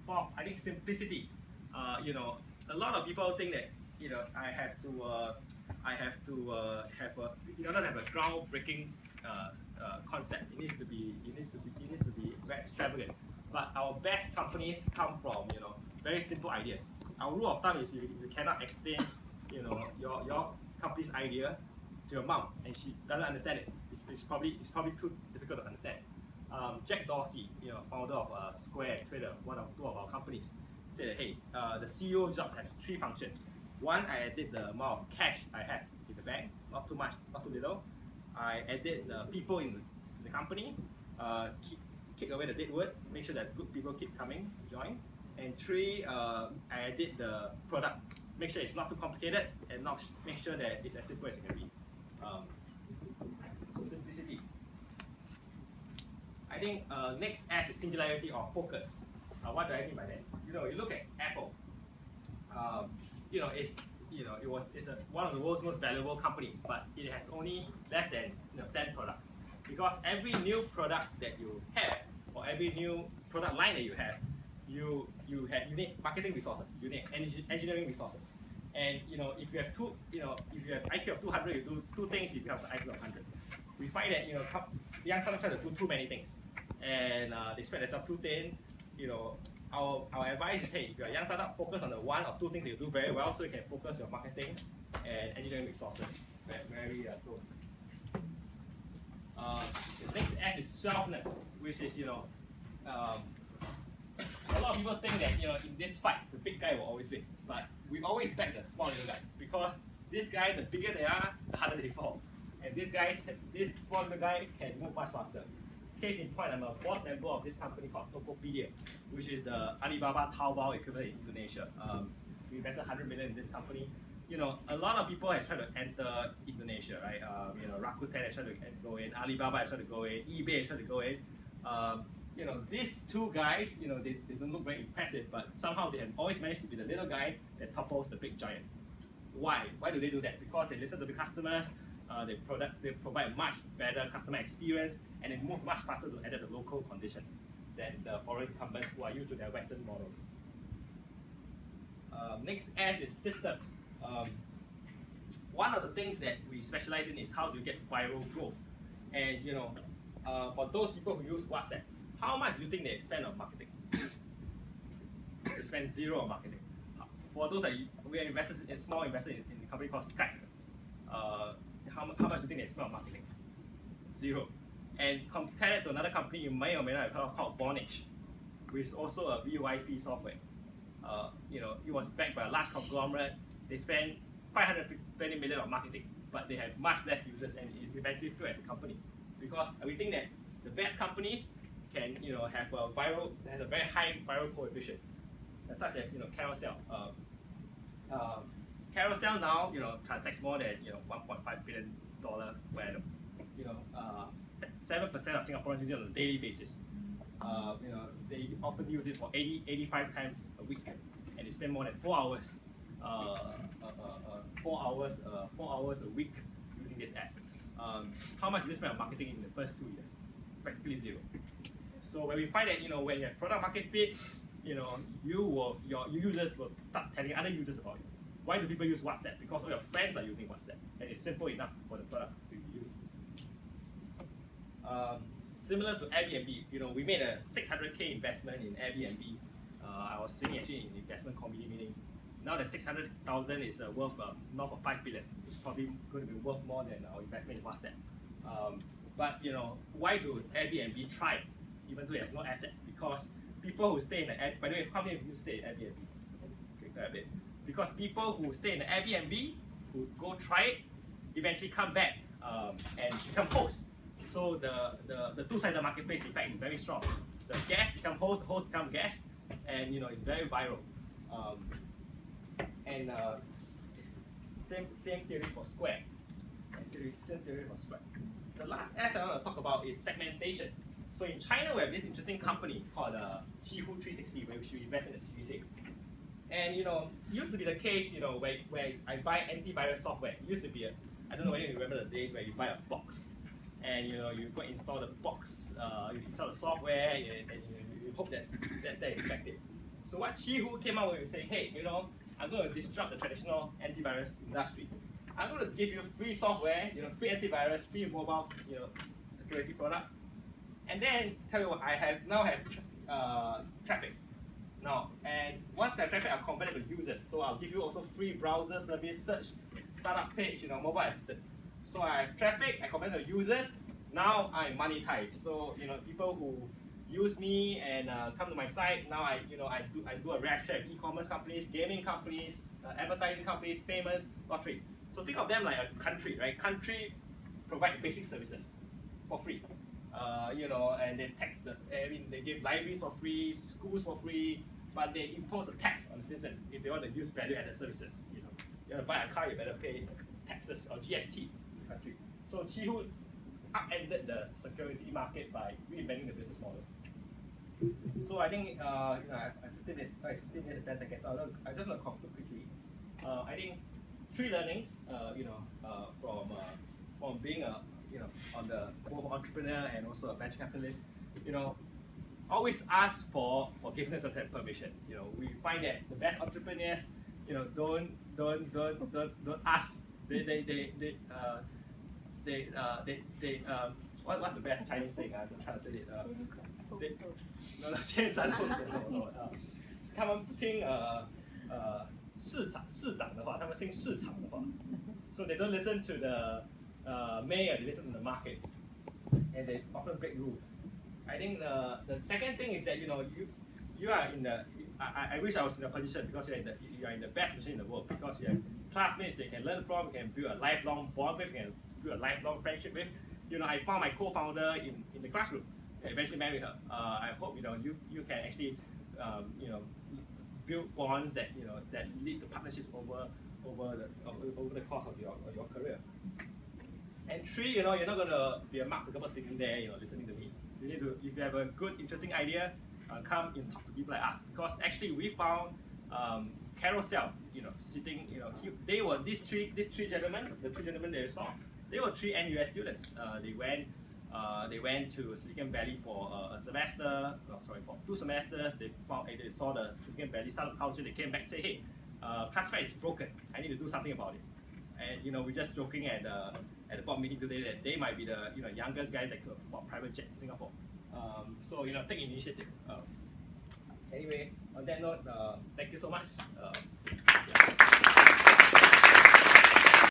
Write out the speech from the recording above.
fourth, I think simplicity. A lot of people think that I have to have a in order to have a groundbreaking concept. It needs to be very extravagant. But our best companies come from very simple ideas. Our rule of thumb is if you cannot explain your company's idea to your mom and she doesn't understand it, it's probably too difficult to understand. Jack Dorsey, founder of Square and Twitter, two of our companies, said that hey, the CEO job has three functions. One, I edit the amount of cash I have in the bank, not too much, not too little. I edit the people in the company, kick away the dead wood, make sure that good people keep coming to join. And three, I edit the product, make sure it's not too complicated and not make sure that it's as simple as it can be. So simplicity. I think next S is singularity or focus. What do I mean by that? You look at Apple. It's one of the world's most valuable companies, but it has only less than 10 products. Because every new product that you have, or every new product line that you have, you need marketing resources, you need engineering resources, and if you have IQ of 200, you do two things, you become an IQ of 100. We find that young startups try to do too many things, and they spread themselves too thin. Our advice is, hey, if you're a young startup, focus on the one or two things that you do very well, so you can focus your marketing and engineering resources very closely. The next S is selfness, which is a lot of people think that in this fight the big guy will always win, but we always back the small little guy, because this guy, the bigger they are, the harder they fall, and this small little guy can move much faster. Case in point, I'm a board member of this company called Tokopedia, which is the Alibaba Taobao equivalent in Indonesia. We invested 100 million in this company. A lot of people have tried to enter Indonesia, right? Rakuten has tried to go in, Alibaba has tried to go in, eBay has tried to go in. These two guys, they don't look very impressive, but somehow they have always managed to be the little guy that topples the big giant. Why? Why do they do that? Because they listen to the customers, they provide a much better customer experience, and they move much faster to adapt the local conditions than the foreign incumbents who are used to their Western models. Next S is systems. One of the things that we specialize in is how do you get viral growth. And for those people who use WhatsApp, how much do you think they spend on marketing? They spend zero on marketing. For those that we are small investors in a company called Skype, how much do you think they spend on marketing? Zero. And compare it to another company you may or may not have heard of called Vonage, which is also a VoIP software. It was backed by a large conglomerate. They spend 520 million on marketing, but they have much less users, and it eventually failed as a company. Because we think that the best companies can have a very high viral coefficient, such as Carousel. Carousel now transacts more than $1.5 billion per annum. 7% of Singaporeans use it on a daily basis. They often use it for 85 times a week, and they spend more than 4 hours, 4 hours a week using this app. How much do they spend on marketing in the first 2 years? Practically zero. So when we find that when you have product market fit, your users will start telling other users about it. Why do people use WhatsApp? Because all your friends are using WhatsApp, and it's simple enough for the product to be used. Similar to Airbnb, we made a 600K investment in Airbnb. I was sitting actually in the investment committee meeting. Now the 600,000 is worth north of 5 billion. It's probably going to be worth more than our investment in WhatsApp. But why do Airbnb try, even though it has no assets? Because people who stay in the Airbnb, by the way, how many of you stay in Airbnb? Okay, grab it. Because people who stay in the Airbnb, who go try it, eventually come back and become hosts. So the two-sided marketplace effect is very strong. The guests become hosts, the hosts become guests, and it's very viral. Same theory for Square. Same theory for Square. The last S I want to talk about is segmentation. So in China, we have this interesting company called Qihoo 360, where we invest in the Series A. And it used to be the case, where I buy antivirus software. It used to be I don't know whether you remember the days where you buy a box, and you go install the box, you install the software, and you hope that is effective. So what Qihoo came out with is saying, hey, I'm going to disrupt the traditional antivirus industry. I'm going to give you free software, free antivirus, free mobile, security products, and then tell you what, I now have traffic. Now, and once I have traffic, I'll convert it to users. So I'll give you also free browser service, search, startup page, mobile assistant. So I have traffic, I convert it to users. Now I monetize. So people who use me and come to my site. Now I do a rev share with e-commerce companies, gaming companies, advertising companies, payments, lottery. So think of them like a country, right? Country provide basic services for free. And they they give libraries for free, schools for free, but they impose a tax on the citizens if they want to use value-added services. You want to buy a car, you better pay taxes or GST in the country. So Qihoo upended the security market by reinventing the business model. So I think I have 15 minutes and 10 seconds. So I just want to conclude quickly. I think 3 learnings, from being on the both entrepreneur and also a venture capitalist. Always ask for forgiveness or permission. We find that the best entrepreneurs, don't ask. What's the best Chinese thing? I have to translate it. 他们不听市长的话，他们听市场的话。So they don't listen to the mayor, they listen to the market, and they often break rules. I think the second thing is that you are in the. I wish I was in a position because you are in the best position in the world because you have classmates they can learn from, you can build a lifelong bond with, you can build a lifelong friendship with. I found my co-founder in the classroom. I eventually married her. I hope you can actually build bonds that that leads to partnerships over the course of your career. And 3, you're not going to be a Mark Zuckerberg sitting there, listening to me. You need to, if you have a good, interesting idea, come and talk to people like us. Because actually, we found Carousel, sitting, they were these three gentlemen, the 3 gentlemen that you saw. They were 3 NUS students. They went to Silicon Valley for a semester. For 2 semesters. They saw the Silicon Valley startup culture. They came back and said, hey, Classified is broken. I need to do something about it. And we're just joking at the board meeting today that they might be the youngest guys that could afford private jets in Singapore. So take initiative. Anyway, on that note, thank you so much.